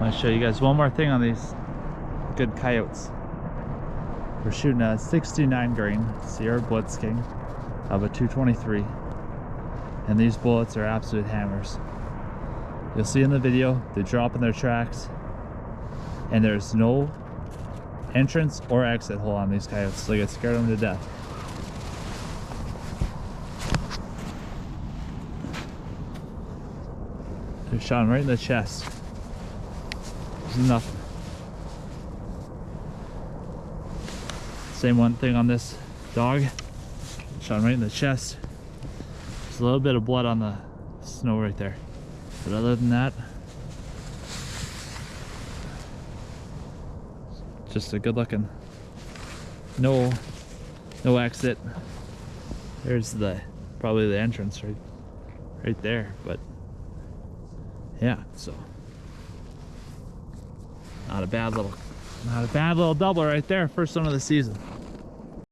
want to show you guys one more thing on these good coyotes. We're shooting a 69 grain Sierra Blitz King of a 223, and these bullets are absolute hammers. You'll see in the video they drop in their tracks, and there's no entrance or exit hole on these coyotes, like it scared them to death. They shot him right in the chest. There's nothing. Same one thing on this dog. Shot him right in the chest. There's a little bit of blood on the snow right there. But other than that, just a good looking, no exit. There's probably the entrance right there, but yeah, so not a bad little double right there, first one of the season.